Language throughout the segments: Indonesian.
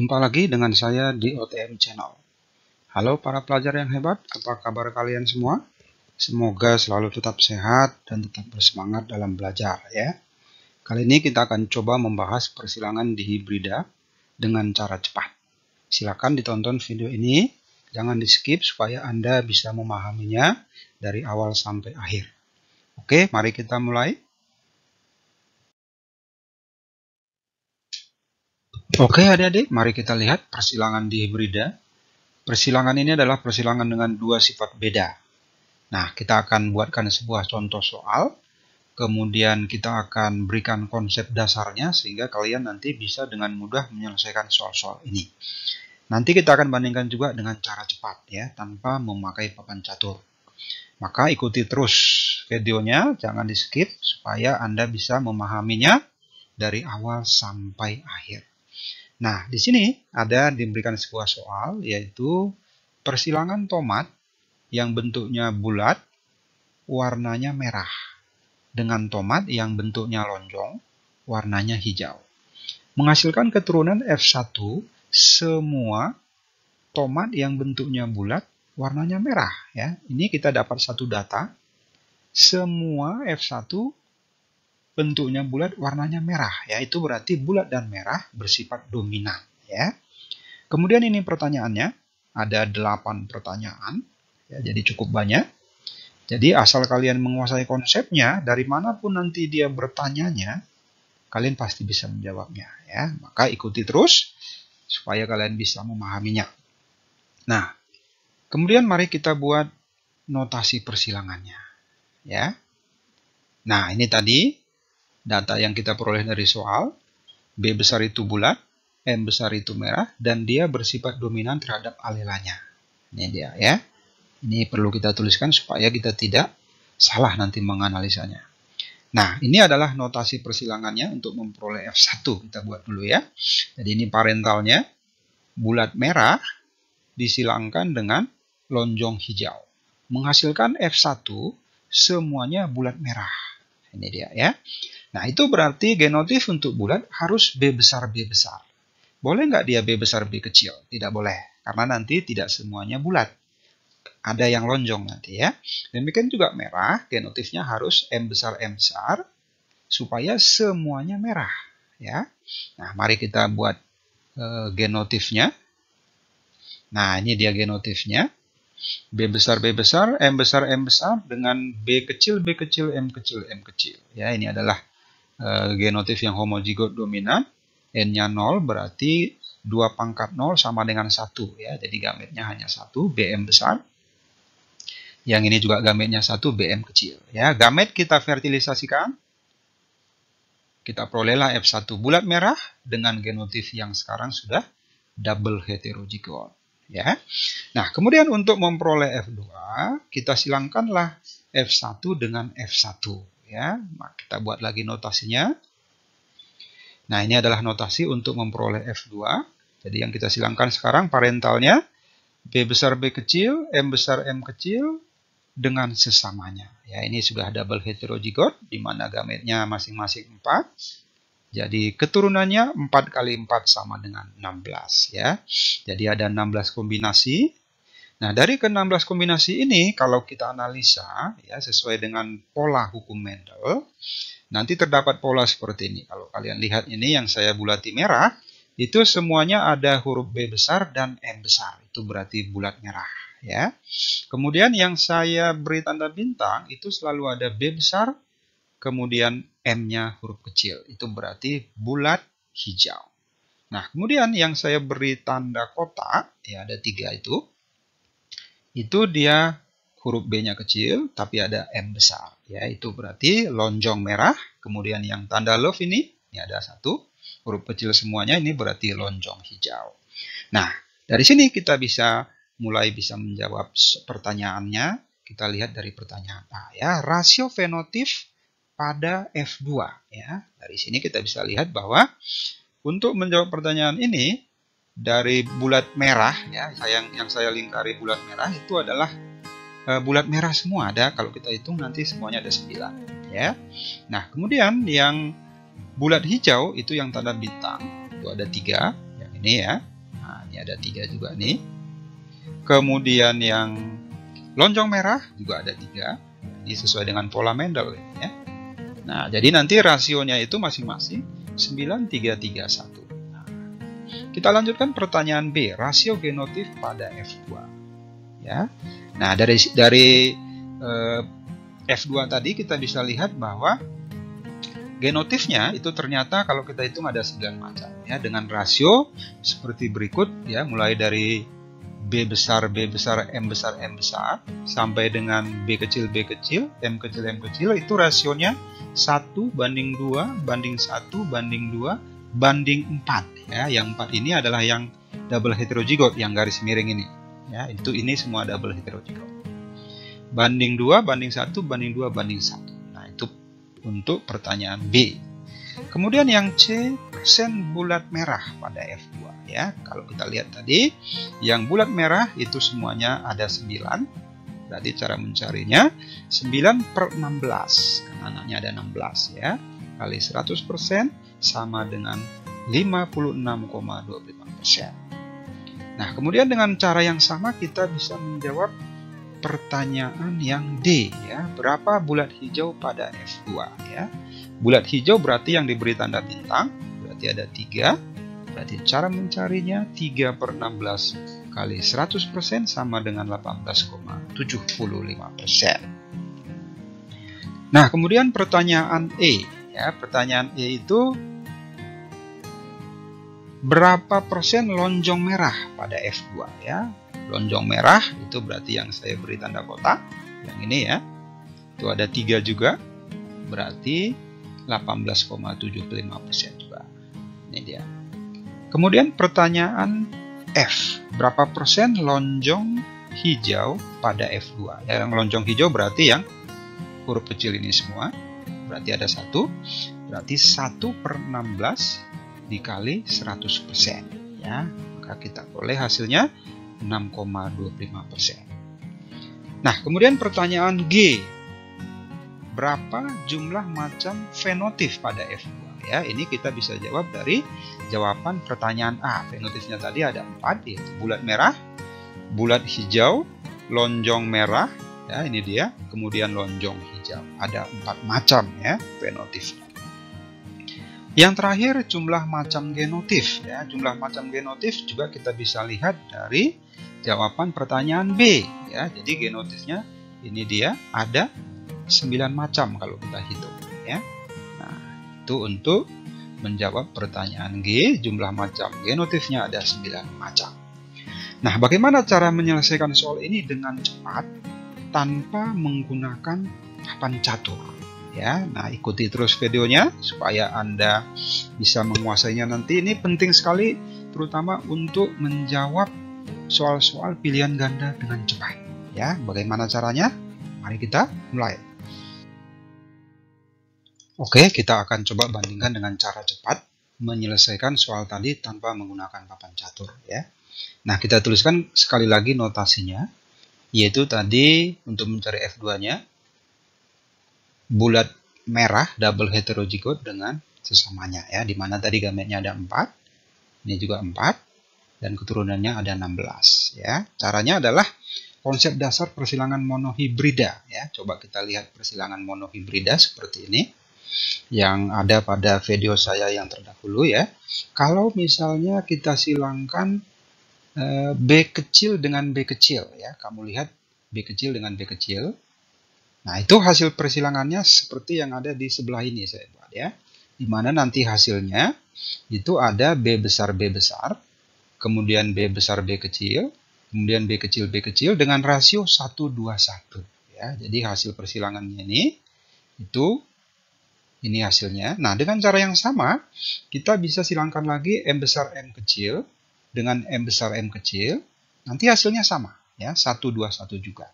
Jumpa lagi dengan saya di OTM Channel. Halo para pelajar yang hebat, apa kabar kalian semua? Semoga selalu tetap sehat dan tetap bersemangat dalam belajar ya. Kali ini kita akan coba membahas persilangan di hibrida dengan cara cepat. Silakan ditonton video ini, jangan di skip supaya Anda bisa memahaminya dari awal sampai akhir. Oke, mari kita mulai. Oke adik-adik, mari kita lihat persilangan di hibrida. Persilangan ini adalah persilangan dengan dua sifat beda. Nah, kita akan buatkan sebuah contoh soal, kemudian kita akan berikan konsep dasarnya sehingga kalian nanti bisa dengan mudah menyelesaikan soal-soal ini. Nanti kita akan bandingkan juga dengan cara cepat ya, tanpa memakai papan catur. Maka ikuti terus videonya, jangan di skip supaya Anda bisa memahaminya dari awal sampai akhir. Nah, di sini ada diberikan sebuah soal, yaitu persilangan tomat yang bentuknya bulat, warnanya merah, dengan tomat yang bentuknya lonjong, warnanya hijau. Menghasilkan keturunan F1, semua tomat yang bentuknya bulat, warnanya merah. Ya. Ini kita dapat satu data, semua F1 bentuknya bulat, warnanya merah, ya itu berarti bulat dan merah bersifat dominan, ya. Kemudian ini pertanyaannya, ada 8 pertanyaan, ya, jadi cukup banyak. Jadi asal kalian menguasai konsepnya, dari manapun nanti dia bertanyanya, kalian pasti bisa menjawabnya, ya. Maka ikuti terus supaya kalian bisa memahaminya. Nah, kemudian mari kita buat notasi persilangannya, ya. Nah, ini tadi data yang kita peroleh dari soal, B besar itu bulat, M besar itu merah, dan dia bersifat dominan terhadap alelanya. Ini dia ya. Ini perlu kita tuliskan supaya kita tidak salah nanti menganalisanya. Nah, ini adalah notasi persilangannya untuk memperoleh F1. Kita buat dulu ya. Jadi ini parentalnya, bulat merah disilangkan dengan lonjong hijau. Menghasilkan F1, semuanya bulat merah. Ini dia ya. Nah, itu berarti genotif untuk bulat harus B besar B besar. Boleh nggak dia B besar B kecil? Tidak boleh, karena nanti tidak semuanya bulat. Ada yang lonjong nanti ya. Demikian juga merah, genotifnya harus M besar supaya semuanya merah. Ya. Nah, mari kita buat genotifnya. Nah, ini dia genotifnya. B besar M besar dengan B kecil, M kecil, M kecil. Ya, ini adalah genotif yang homozigot dominan, N-nya 0 berarti 2 pangkat 0 sama dengan 1 ya. Jadi gametnya hanya 1, BM besar. Yang ini juga gametnya 1, BM kecil ya. Gamet kita fertilisasikan. Kita perolehlah F1 bulat merah dengan genotif yang sekarang sudah double heterozigot ya. Nah, kemudian untuk memperoleh F2, kita silangkanlah F1 dengan F1 ya. Kita buat lagi notasinya. Nah, ini adalah notasi untuk memperoleh F2. Jadi yang kita silangkan sekarang parentalnya B besar B kecil, M besar M kecil dengan sesamanya. Ya, ini sudah double heterozigot di mana gametnya masing-masing 4. Jadi keturunannya 4 kali 4 sama dengan 16 ya. Jadi ada 16 kombinasi. Nah, dari ke-16 kombinasi ini, kalau kita analisa, ya, sesuai dengan pola hukum Mendel, nanti terdapat pola seperti ini. Kalau kalian lihat ini yang saya bulati merah, itu semuanya ada huruf B besar dan M besar. Itu berarti bulat merah. Ya. Kemudian yang saya beri tanda bintang, itu selalu ada B besar, kemudian M-nya huruf kecil. Itu berarti bulat hijau. Nah, kemudian yang saya beri tanda kotak, ya ada 3 itu dia huruf B-nya kecil, tapi ada M besar. Ya, itu berarti lonjong merah. Kemudian yang tanda love ini ada 1. Huruf kecil semuanya, ini berarti lonjong hijau. Nah, dari sini kita mulai bisa menjawab pertanyaannya. Kita lihat dari pertanyaan A. Ya, rasio fenotif pada F2. Ya, dari sini kita bisa lihat bahwa untuk menjawab pertanyaan ini, dari bulat merah ya, yang saya lingkari bulat merah itu adalah bulat merah semua ada. Kalau kita hitung nanti semuanya ada 9 ya. Nah, kemudian yang bulat hijau itu yang tanda bintang, itu ada 3, yang ini ya. Nah, ini ada 3 juga nih. Kemudian yang lonjong merah juga ada 3. Ini sesuai dengan pola Mendel ya. Nah, jadi nanti rasionya itu masing-masing 9, 3, 3, 1. Nah, kita lanjutkan pertanyaan B, rasio genotif pada F2. Ya. Nah, dari F2 tadi kita bisa lihat bahwa genotifnya itu ternyata kalau kita hitung ada 9 macam ya, dengan rasio seperti berikut ya, mulai dari B besar, M besar, M besar, sampai dengan B kecil, M kecil, M kecil, itu rasionya 1 banding 2, banding 1, banding 2, banding 4. Ya, yang 4 ini adalah yang double heterozygote, yang garis miring ini. Ya, ini semua double heterozygote. Banding 2, banding 1, banding 2, banding 1. Nah, itu untuk pertanyaan B. Kemudian yang C, persen bulat merah pada F2 ya. Kalau kita lihat tadi, yang bulat merah itu semuanya ada 9. Berarti cara mencarinya 9/16. Karena anaknya ada 16 ya. Kali 100% sama dengan 56,25%. Nah, kemudian dengan cara yang sama kita bisa menjawab pertanyaan yang D ya. Berapa bulat hijau pada F2 ya. Bulat hijau berarti yang diberi tanda bintang, berarti ada 3. Berarti cara mencarinya 3/16 kali 100% sama dengan 18,75%. Nah, kemudian pertanyaan E ya. Pertanyaan E itu berapa persen lonjong merah pada F2 ya. Lonjong merah itu berarti yang saya beri tanda kotak, yang ini ya. Itu ada 3 juga, berarti 18,75% juga. Ini dia. Kemudian pertanyaan F, berapa persen lonjong hijau pada F2? Yang lonjong hijau berarti yang huruf kecil ini semua, berarti ada 1, berarti 1/16 dikali 100% ya. Maka kita boleh hasilnya 6,25%. Nah, kemudian pertanyaan G, berapa jumlah macam fenotif pada F2 ya. Ini kita bisa jawab dari jawaban pertanyaan A. Fenotifnya tadi ada 4, yaitu bulat merah, bulat hijau, lonjong merah ya, ini dia, kemudian lonjong hijau. Ada 4 macam ya fenotifnya. Yang terakhir jumlah macam genotif ya. Jumlah macam genotif juga kita bisa lihat dari jawaban pertanyaan B ya. Jadi genotifnya ini dia ada 9 macam kalau kita hitung ya. Nah, itu untuk menjawab pertanyaan G, jumlah macam genotifnya ada 9 macam. Nah, bagaimana cara menyelesaikan soal ini dengan cepat tanpa menggunakan papan catur ya. Nah, ikuti terus videonya supaya Anda bisa menguasainya nanti. Ini penting sekali terutama untuk menjawab soal-soal pilihan ganda dengan cepat ya. Bagaimana caranya? Mari kita mulai. Oke, kita akan coba bandingkan dengan cara cepat menyelesaikan soal tadi tanpa menggunakan papan catur ya. Nah, kita tuliskan sekali lagi notasinya, yaitu tadi untuk mencari F2-nya bulat merah double heterozygote dengan sesamanya ya, dimana tadi gametnya ada 4, ini juga 4, dan keturunannya ada 16 ya. Caranya adalah konsep dasar persilangan monohibrida ya. Coba kita lihat persilangan monohibrida seperti ini yang ada pada video saya yang terdahulu ya. Kalau misalnya kita silangkan B kecil dengan B kecil ya, kamu lihat B kecil dengan B kecil. Nah, itu hasil persilangannya seperti yang ada di sebelah ini saya buat ya. Dimana nanti hasilnya itu ada B besar, kemudian B besar, B kecil, kemudian B kecil dengan rasio 1:1 ya. Jadi hasil persilangannya ini hasilnya. Nah, dengan cara yang sama kita bisa silangkan lagi M besar M kecil dengan M besar M kecil. Nanti hasilnya sama ya, 1:1 juga.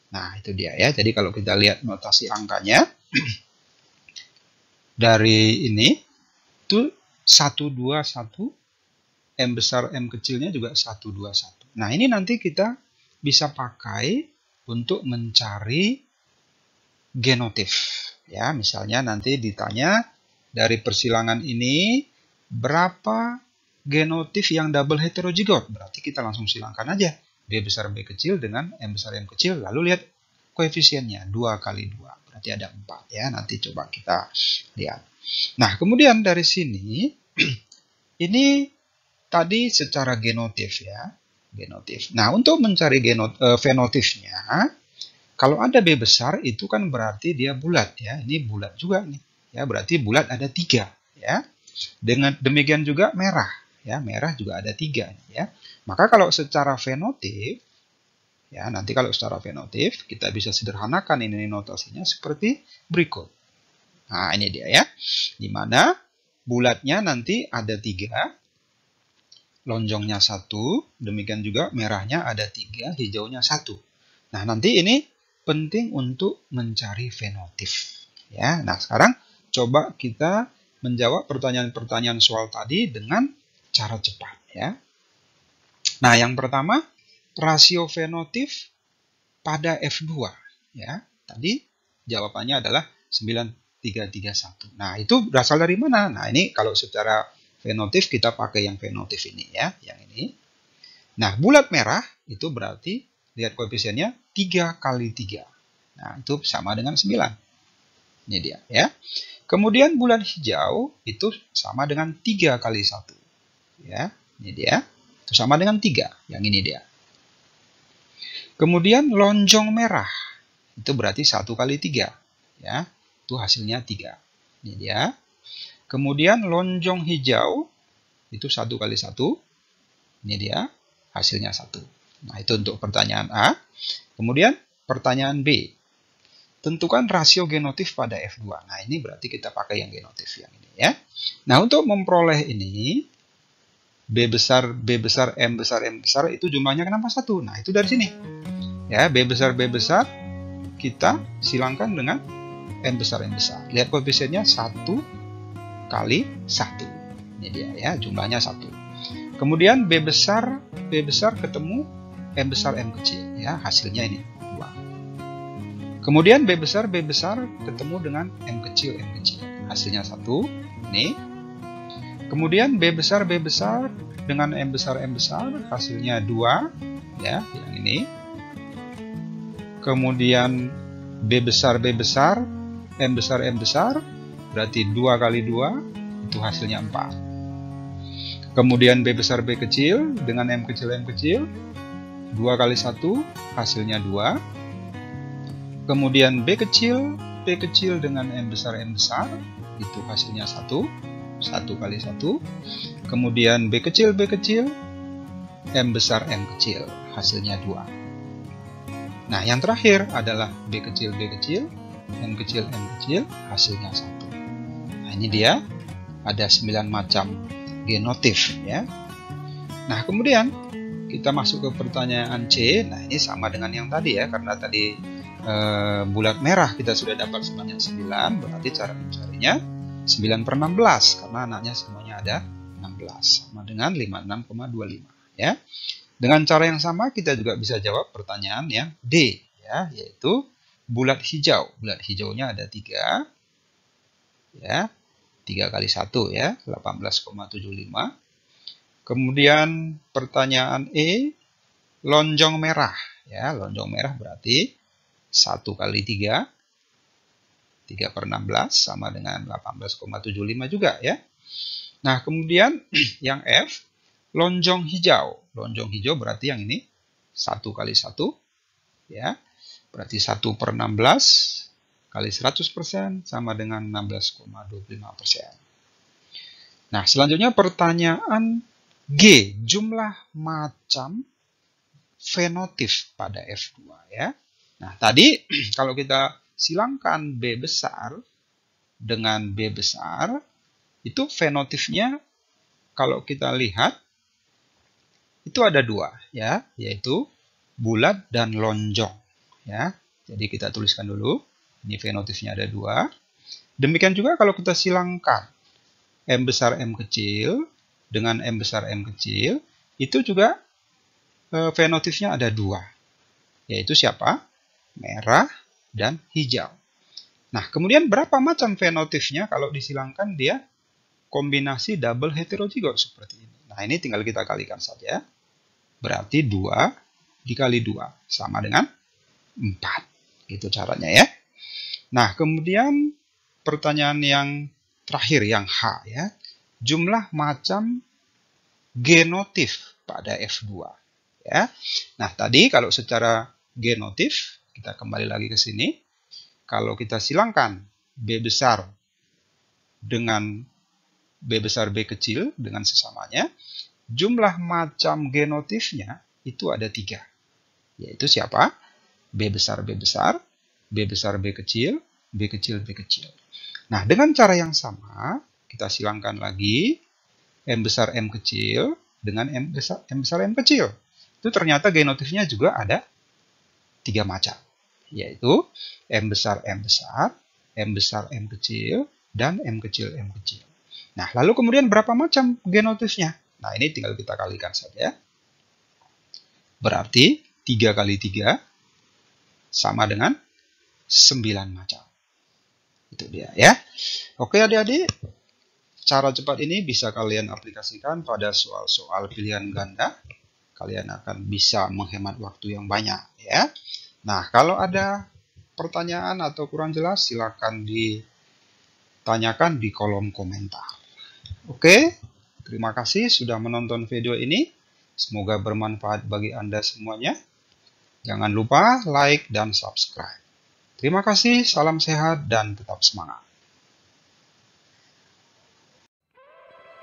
Nah, itu dia ya. Jadi kalau kita lihat notasi angkanya dari ini itu 1:1, M besar M kecilnya juga 1:1. Nah, ini nanti kita bisa pakai untuk mencari genotif ya. Misalnya nanti ditanya dari persilangan ini berapa genotif yang double heterozigot. Berarti kita langsung silangkan aja B besar B kecil dengan M besar M kecil. Lalu lihat koefisiennya. 2 kali 2. Berarti ada 4 ya. Nanti coba kita lihat. Nah, kemudian dari sini, ini tadi secara genotif ya. Genotif. Nah, untuk mencari fenotifnya, kalau ada B besar itu kan berarti dia bulat ya. Ini bulat juga nih. Ya, berarti bulat ada 3 ya. Dengan demikian juga merah ya, merah juga ada 3 ya. Maka kalau secara fenotif ya, nanti kalau secara fenotif kita bisa sederhanakan ini notasinya seperti berikut. Nah, ini dia ya. Di mana bulatnya nanti ada 3, lonjongnya 1, demikian juga merahnya ada 3, hijaunya 1. Nah, nanti ini penting untuk mencari fenotif ya. Nah, sekarang coba kita menjawab pertanyaan-pertanyaan soal tadi dengan cara cepat ya. Nah, yang pertama, rasio fenotif pada F2 ya. Tadi jawabannya adalah 9331. Nah, itu berasal dari mana? Nah, ini kalau secara fenotif kita pakai yang fenotif ini ya, yang ini. Nah, bulat merah itu berarti lihat koefisiennya 3 kali 3. Nah, itu sama dengan 9. Ini dia ya. Kemudian bulat hijau itu sama dengan 3 kali 1. Ya, ini dia. Itu sama dengan 3. Yang ini dia. Kemudian lonjong merah. Itu berarti 1 kali 3. Ya, itu hasilnya 3. Ini dia. Kemudian lonjong hijau. Itu 1 kali 1. Ini dia. Hasilnya 1. Nah, itu untuk pertanyaan A. Kemudian pertanyaan B. Tentukan rasio genotif pada F2. Nah, ini berarti kita pakai yang genotif yang ini ya. Nah, untuk memperoleh ini, B besar, M besar, M besar, itu jumlahnya kenapa 1? Nah, itu dari sini. Ya, B besar, kita silangkan dengan M besar, M besar. Lihat koefisiennya 1 kali 1. Ini dia ya, jumlahnya 1. Kemudian B besar ketemu M besar, M kecil. Ya, hasilnya ini 2. Kemudian B besar ketemu dengan M kecil. Hasilnya 1. Ini. Kemudian B besar dengan M besar, hasilnya 2. Ya, yang ini. Kemudian B besar, M besar, berarti 2 kali 2, itu hasilnya 4. Kemudian B besar, B kecil dengan M kecil, 2 kali 1, hasilnya 2. Kemudian B kecil dengan M besar, itu hasilnya 1. 1 kali 1. Kemudian B kecil, M besar, M kecil, hasilnya 2. Nah, yang terakhir adalah B kecil, M kecil, hasilnya 1. Nah, ini dia. Ada 9 macam genotif ya. Nah, kemudian kita masuk ke pertanyaan C. Nah, ini sama dengan yang tadi ya, karena tadi bulat merah kita sudah dapat sebanyak 9, berarti cara mencarinya 9 per 16, karena anaknya semuanya ada 16, sama dengan 56,25 ya. Dengan cara yang sama kita juga bisa jawab pertanyaan yang D ya, yaitu bulat hijau. Bulat hijaunya ada 3 ya, 3 kali 1 ya, 18,75. Kemudian pertanyaan E, lonjong merah ya, lonjong merah berarti 1 kali 3, 3 per 16 sama dengan 18,75 juga ya. Nah, kemudian yang F, lonjong hijau. Lonjong hijau berarti yang ini 1 kali 1 ya. Berarti 1 per 16 kali 100% sama dengan 16,25%. Nah, selanjutnya pertanyaan G, jumlah macam fenotif pada F2 ya. Nah, tadi kalau kita silangkan B besar dengan B besar, itu fenotifnya kalau kita lihat itu ada 2 ya, yaitu bulat dan lonjong ya. Jadi kita tuliskan dulu, ini fenotifnya ada 2. Demikian juga kalau kita silangkan M besar M kecil dengan M besar M kecil, itu juga fenotifnya ada 2. Yaitu siapa? Merah dan hijau. Nah, kemudian berapa macam fenotifnya kalau disilangkan dia kombinasi double heterozigot seperti ini. Nah, ini tinggal kita kalikan saja. Berarti 2 dikali 2 sama dengan 4. Gitu caranya ya. Nah, kemudian pertanyaan yang terakhir, yang H ya. Jumlah macam genotif pada F2. Ya. Nah, tadi kalau secara genotif, kita kembali lagi ke sini. Kalau kita silangkan B besar dengan B besar B kecil dengan sesamanya, jumlah macam genotifnya itu ada 3. Yaitu siapa? B besar B besar, B besar B kecil, B kecil B kecil. Nah, dengan cara yang sama, kita silangkan lagi M besar M kecil dengan M besar M kecil. Itu ternyata genotifnya juga ada 3 macam. Yaitu M besar M besar, M besar M kecil, dan M kecil M kecil. Nah, lalu kemudian berapa macam genotifnya? Nah, ini tinggal kita kalikan saja. Berarti 3 kali 3 sama dengan 9 macam. Itu dia ya. Oke adik-adik, cara cepat ini bisa kalian aplikasikan pada soal-soal pilihan ganda. Kalian akan bisa menghemat waktu yang banyak ya. Nah, kalau ada pertanyaan atau kurang jelas, silakan ditanyakan di kolom komentar. Oke, terima kasih sudah menonton video ini. Semoga bermanfaat bagi Anda semuanya. Jangan lupa like dan subscribe. Terima kasih, salam sehat dan tetap semangat.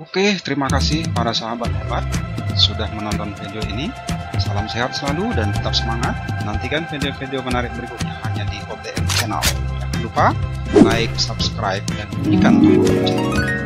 Oke, terima kasih para sahabat hebat sudah menonton video ini. Salam sehat selalu dan tetap semangat. Nantikan video-video menarik berikutnya hanya di OTM Channel. Jangan lupa like, subscribe, dan bunyikan tombol lonceng.